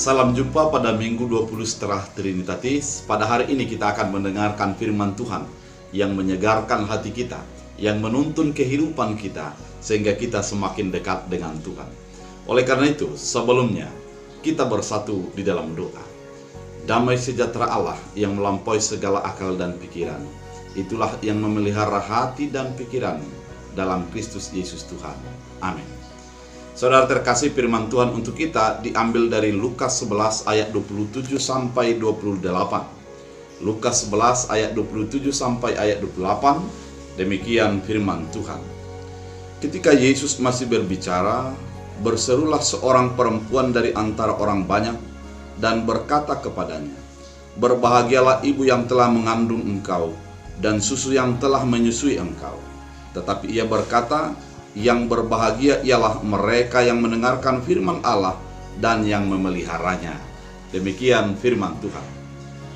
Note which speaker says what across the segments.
Speaker 1: Salam jumpa pada Minggu 20 setelah Trinitatis. Pada hari ini kita akan mendengarkan firman Tuhan yang menyegarkan hati kita, yang menuntun kehidupan kita, sehingga kita semakin dekat dengan Tuhan. Oleh karena itu, sebelumnya kita bersatu di dalam doa. Damai sejahtera Allah yang melampaui segala akal dan pikiran, itulah yang memelihara hati dan pikiran dalam Kristus Yesus Tuhan. Amin. Saudara terkasih, firman Tuhan untuk kita diambil dari Lukas 11 ayat 27 sampai 28. Lukas 11 ayat 27 sampai ayat 28. Demikian firman Tuhan. Ketika Yesus masih berbicara, berserulah seorang perempuan dari antara orang banyak dan berkata kepadanya, "Berbahagialah ibu yang telah mengandung engkau dan susu yang telah menyusui engkau." Tetapi ia berkata, "Yang berbahagia ialah mereka yang mendengarkan firman Allah dan yang memeliharanya." Demikian firman Tuhan.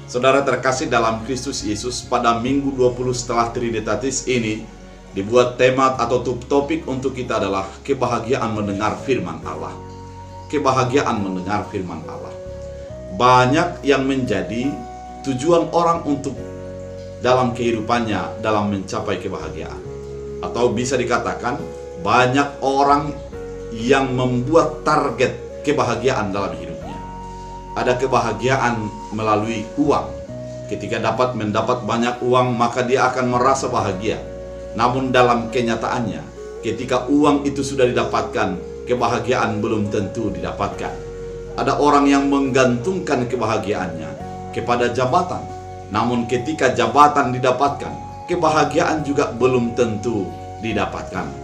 Speaker 1: Saudara terkasih dalam Kristus Yesus, pada Minggu 20 setelah Trinitatis ini dibuat tema atau topik untuk kita adalah kebahagiaan mendengar firman Allah. Kebahagiaan mendengar firman Allah. Banyak yang menjadi tujuan orang untuk dalam kehidupannya dalam mencapai kebahagiaan. Atau bisa dikatakan banyak orang yang membuat target kebahagiaan dalam hidupnya. Ada kebahagiaan melalui uang. Ketika mendapat banyak uang, maka dia akan merasa bahagia. Namun dalam kenyataannya, ketika uang itu sudah didapatkan, kebahagiaan belum tentu didapatkan. Ada orang yang menggantungkan kebahagiaannya kepada jabatan. Namun ketika jabatan didapatkan, kebahagiaan juga belum tentu didapatkan.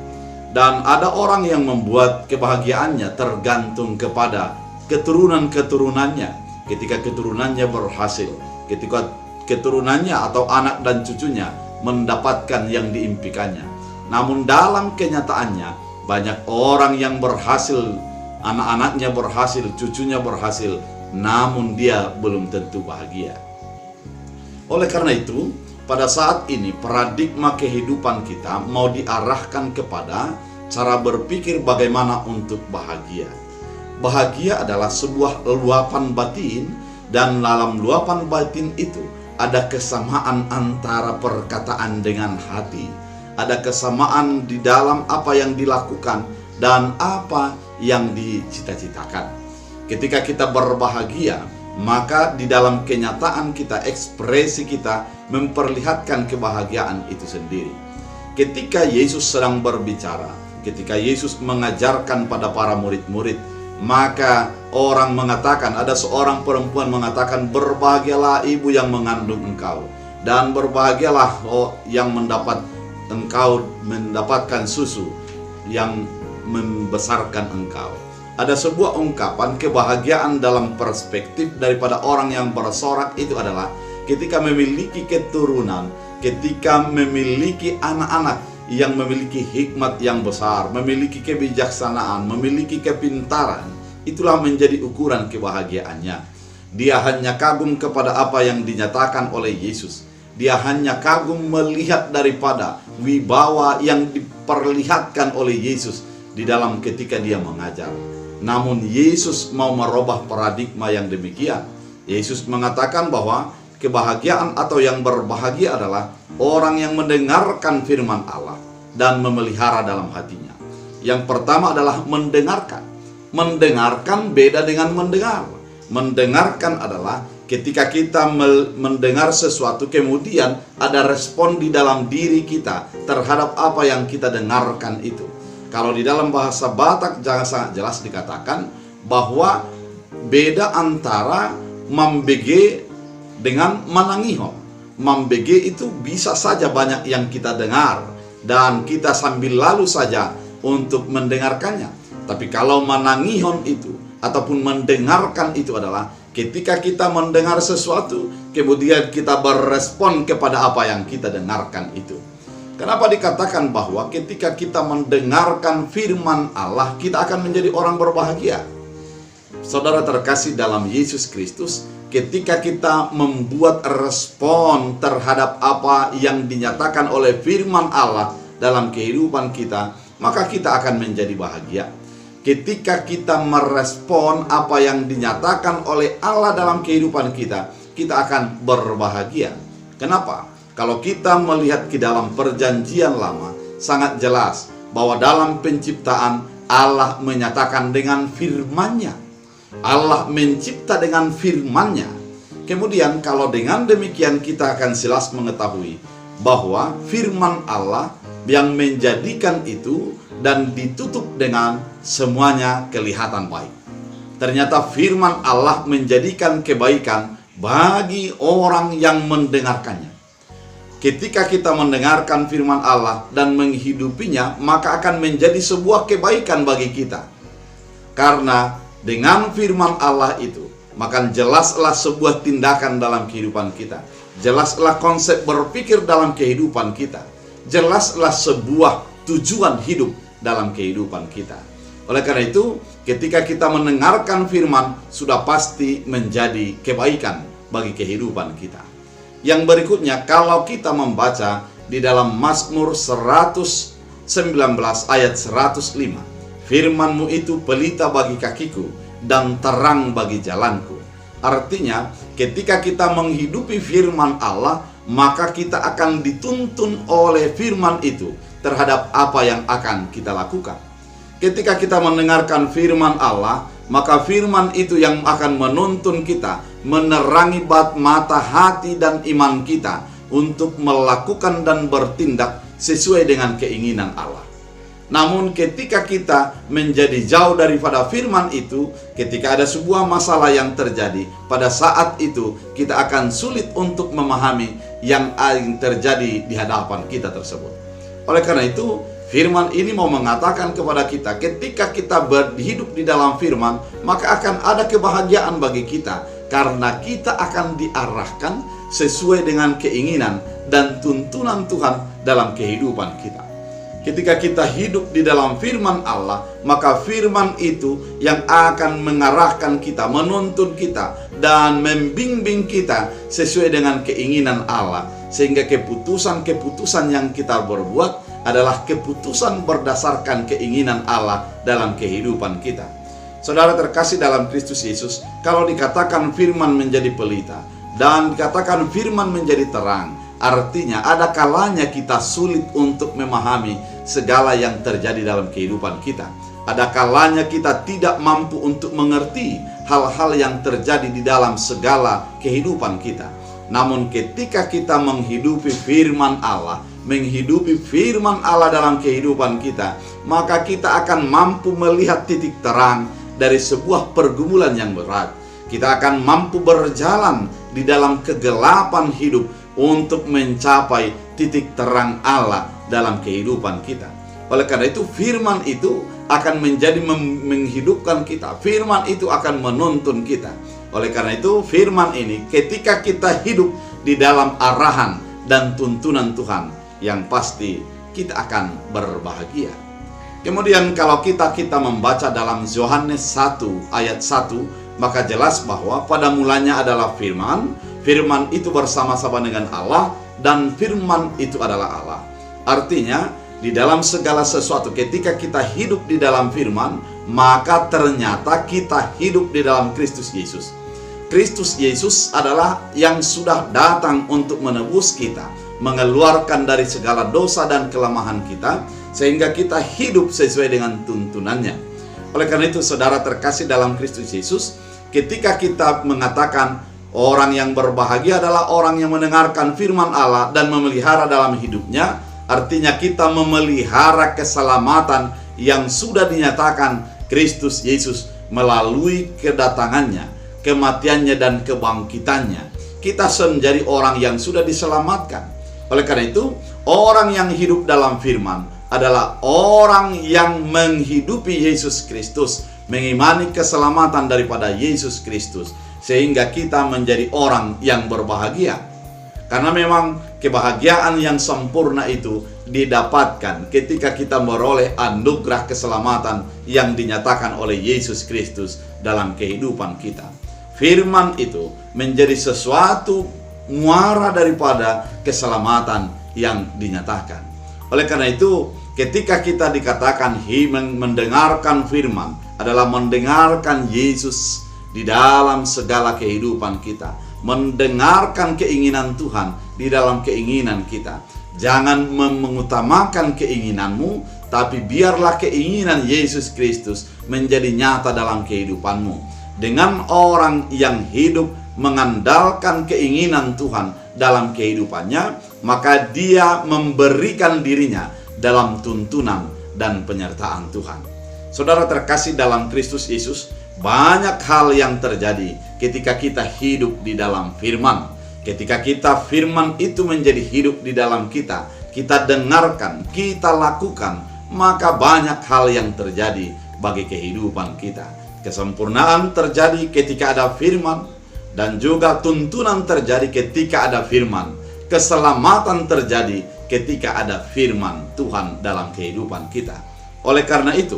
Speaker 1: Dan ada orang yang membuat kebahagiaannya tergantung kepada keturunan-keturunannya. Ketika keturunannya berhasil, ketika keturunannya atau anak dan cucunya mendapatkan yang diimpikannya. Namun dalam kenyataannya, banyak orang yang berhasil, anak-anaknya berhasil, cucunya berhasil, namun dia belum tentu bahagia. Oleh karena itu, pada saat ini paradigma kehidupan kita mau diarahkan kepada cara berpikir bagaimana untuk bahagia. Bahagia adalah sebuah luapan batin, dan dalam luapan batin itu ada kesamaan antara perkataan dengan hati. Ada kesamaan di dalam apa yang dilakukan dan apa yang dicita-citakan. Ketika kita berbahagia, maka di dalam kenyataan kita, ekspresi kita memperlihatkan kebahagiaan itu sendiri. Ketika Yesus sedang berbicara, ketika Yesus mengajarkan pada para murid-murid, maka orang mengatakan, ada seorang perempuan mengatakan, "Berbahagialah ibu yang mengandung engkau, dan berbahagialah yang engkau mendapatkan susu yang membesarkan engkau." Ada sebuah ungkapan kebahagiaan dalam perspektif daripada orang yang bersorak itu adalah ketika memiliki keturunan, ketika memiliki anak-anak yang memiliki hikmat yang besar, memiliki kebijaksanaan, memiliki kepintaran. Itulah menjadi ukuran kebahagiaannya. Dia hanya kagum kepada apa yang dinyatakan oleh Yesus. Dia hanya kagum melihat daripada wibawa yang diperlihatkan oleh Yesus di dalam ketika dia mengajar. Namun Yesus mau merubah paradigma yang demikian. Yesus mengatakan bahwa kebahagiaan atau yang berbahagia adalah orang yang mendengarkan firman Allah dan memelihara dalam hatinya. Yang pertama adalah mendengarkan. Mendengarkan beda dengan mendengar. Mendengarkan adalah ketika kita mendengar sesuatu, kemudian ada respon di dalam diri kita terhadap apa yang kita dengarkan itu. Kalau di dalam bahasa Batak sangat jelas dikatakan bahwa beda antara mambege dengan manangihon. Mambege itu bisa saja banyak yang kita dengar dan kita sambil lalu saja untuk mendengarkannya. Tapi kalau manangihon itu ataupun mendengarkan itu adalah ketika kita mendengar sesuatu, kemudian kita berespon kepada apa yang kita dengarkan itu. Kenapa dikatakan bahwa ketika kita mendengarkan firman Allah, kita akan menjadi orang berbahagia? Saudara terkasih dalam Yesus Kristus, ketika kita membuat respon terhadap apa yang dinyatakan oleh firman Allah dalam kehidupan kita, maka kita akan menjadi bahagia. ketika kita merespon apa yang dinyatakan oleh Allah dalam kehidupan kita, kita akan berbahagia. Kenapa? Kalau kita melihat ke dalam perjanjian lama, sangat jelas bahwa dalam penciptaan Allah menyatakan dengan firman-Nya. Allah mencipta dengan firman-Nya. Kemudian kalau dengan demikian kita akan jelas mengetahui bahwa firman Allah yang menjadikan itu dan ditutup dengan semuanya kelihatan baik. Ternyata firman Allah menjadikan kebaikan bagi orang yang mendengarkannya. Ketika kita mendengarkan firman Allah dan menghidupinya, maka akan menjadi sebuah kebaikan bagi kita. Karena dengan firman Allah itu, maka jelaslah sebuah tindakan dalam kehidupan kita. Jelaslah konsep berpikir dalam kehidupan kita. Jelaslah sebuah tujuan hidup dalam kehidupan kita. Oleh karena itu, ketika kita mendengarkan firman, sudah pasti menjadi kebaikan bagi kehidupan kita. Yang berikutnya, kalau kita membaca di dalam Mazmur 119 ayat 105, firman-Mu itu pelita bagi kakiku dan terang bagi jalanku. Artinya, ketika kita menghidupi firman Allah, maka kita akan dituntun oleh firman itu terhadap apa yang akan kita lakukan. Ketika kita mendengarkan firman Allah, maka firman itu yang akan menuntun kita, menerangi mata hati dan iman kita untuk melakukan dan bertindak sesuai dengan keinginan Allah. Namun ketika kita menjadi jauh daripada firman itu, ketika ada sebuah masalah yang terjadi, pada saat itu kita akan sulit untuk memahami yang terjadi di hadapan kita tersebut. Oleh karena itu, firman ini mau mengatakan kepada kita, ketika kita berhidup di dalam firman, maka akan ada kebahagiaan bagi kita, karena kita akan diarahkan sesuai dengan keinginan dan tuntunan Tuhan dalam kehidupan kita. Ketika kita hidup di dalam firman Allah, maka firman itu yang akan mengarahkan kita, menuntun kita, dan membimbing kita sesuai dengan keinginan Allah. Sehingga keputusan-keputusan yang kita berbuat adalah keputusan berdasarkan keinginan Allah dalam kehidupan kita. Saudara terkasih dalam Kristus Yesus, kalau dikatakan firman menjadi pelita dan dikatakan firman menjadi terang, artinya ada kalanya kita sulit untuk memahami segala yang terjadi dalam kehidupan kita. Ada kalanya kita tidak mampu untuk mengerti hal-hal yang terjadi di dalam segala kehidupan kita. Namun ketika kita menghidupi firman Allah, menghidupi firman Allah dalam kehidupan kita, maka kita akan mampu melihat titik terang dari sebuah pergumulan yang berat. Kita akan mampu berjalan di dalam kegelapan hidup untuk mencapai titik terang Allah dalam kehidupan kita. Oleh karena itu, firman itu akan menjadi menghidupkan kita. Firman itu akan menuntun kita. Oleh karena itu, firman ini ketika kita hidup di dalam arahan dan tuntunan Tuhan, yang pasti kita akan berbahagia. Kemudian kalau kita membaca dalam Yohanes 1 ayat 1, maka jelas bahwa pada mulanya adalah firman, firman itu bersama-sama dengan Allah, dan firman itu adalah Allah. Artinya, di dalam segala sesuatu ketika kita hidup di dalam firman, maka ternyata kita hidup di dalam Kristus Yesus. Kristus Yesus adalah yang sudah datang untuk menebus kita, mengeluarkan dari segala dosa dan kelemahan kita, sehingga kita hidup sesuai dengan tuntunannya. Oleh karena itu, saudara terkasih dalam Kristus Yesus, ketika kita mengatakan orang yang berbahagia adalah orang yang mendengarkan firman Allah dan memelihara dalam hidupnya, artinya kita memelihara keselamatan yang sudah dinyatakan Kristus Yesus melalui kedatangannya, kematiannya dan kebangkitannya. Kita menjadi orang yang sudah diselamatkan. Oleh karena itu, orang yang hidup dalam firman adalah orang yang menghidupi Yesus Kristus, mengimani keselamatan daripada Yesus Kristus, sehingga kita menjadi orang yang berbahagia. Karena memang kebahagiaan yang sempurna itu didapatkan ketika kita meroleh anugerah keselamatan yang dinyatakan oleh Yesus Kristus dalam kehidupan kita. Firman itu menjadi sesuatu muara daripada keselamatan yang dinyatakan. Oleh karena itu, Ketika kita dikatakan mendengarkan firman adalah mendengarkan Yesus di dalam segala kehidupan kita, mendengarkan keinginan Tuhan di dalam keinginan kita. Jangan mengutamakan keinginanmu, tapi biarlah keinginan Yesus Kristus menjadi nyata dalam kehidupanmu. Dengan orang yang hidup mengandalkan keinginan Tuhan dalam kehidupannya, maka dia memberikan dirinya dalam tuntunan dan penyertaan Tuhan. Saudara terkasih dalam Kristus Yesus, banyak hal yang terjadi ketika kita hidup di dalam firman. Ketika firman itu menjadi hidup di dalam kita dengarkan, kita lakukan, maka banyak hal yang terjadi bagi kehidupan kita. Kesempurnaan terjadi ketika ada firman, dan juga tuntunan terjadi ketika ada firman. Keselamatan terjadi ketika ada firman Tuhan dalam kehidupan kita. Oleh karena itu,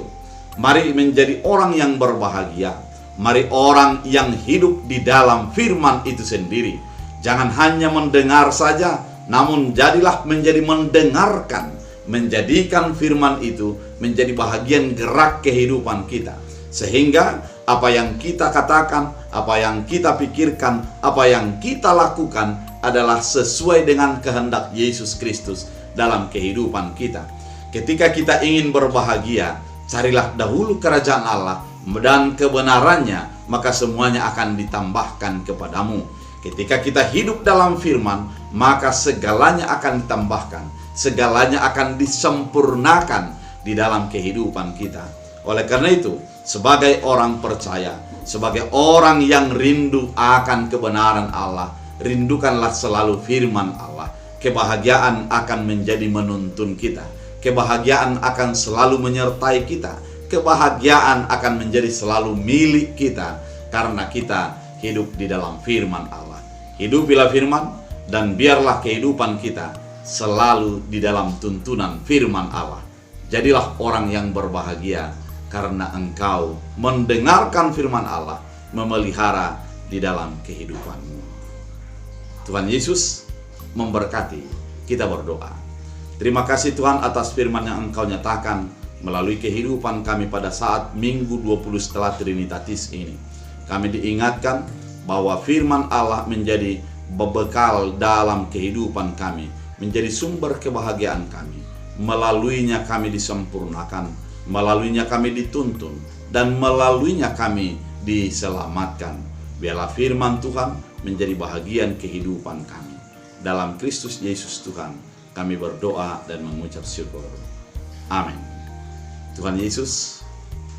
Speaker 1: mari menjadi orang yang berbahagia. Mari orang yang hidup di dalam firman itu sendiri. Jangan hanya mendengar saja, namun jadilah menjadi mendengarkan. Menjadikan firman itu menjadi bahagian gerak kehidupan kita. Sehingga apa yang kita katakan, apa yang kita pikirkan, apa yang kita lakukan adalah sesuai dengan kehendak Yesus Kristus dalam kehidupan kita. Ketika kita ingin berbahagia, carilah dahulu kerajaan Allah dan kebenarannya, maka semuanya akan ditambahkan kepadamu. Ketika kita hidup dalam firman, maka segalanya akan ditambahkan, segalanya akan disempurnakan di dalam kehidupan kita. Oleh karena itu, sebagai orang percaya, sebagai orang yang rindu akan kebenaran Allah, rindukanlah selalu firman Allah. Kebahagiaan akan menjadi menuntun kita. Kebahagiaan akan selalu menyertai kita. Kebahagiaan akan menjadi selalu milik kita karena kita hidup di dalam firman Allah. Hidupilah firman dan biarlah kehidupan kita selalu di dalam tuntunan firman Allah. Jadilah orang yang berbahagia karena engkau mendengarkan firman Allah, memelihara di dalam kehidupanmu. Tuhan Yesus memberkati. Kita berdoa. Terima kasih Tuhan atas firman yang engkau nyatakan melalui kehidupan kami pada saat Minggu 20 setelah Trinitatis ini. Kami diingatkan bahwa firman Allah menjadi bekal dalam kehidupan kami, menjadi sumber kebahagiaan kami. Melaluinya kami disempurnakan, melaluinya kami dituntun, dan melaluinya kami diselamatkan. Biarlah firman Tuhan menjadi bahagian kehidupan kami. Dalam Kristus Yesus Tuhan, kami berdoa dan mengucap syukur. Amin. Tuhan Yesus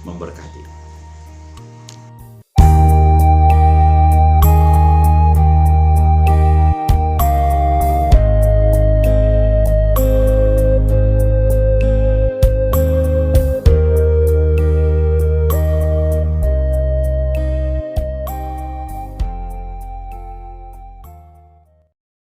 Speaker 1: memberkati.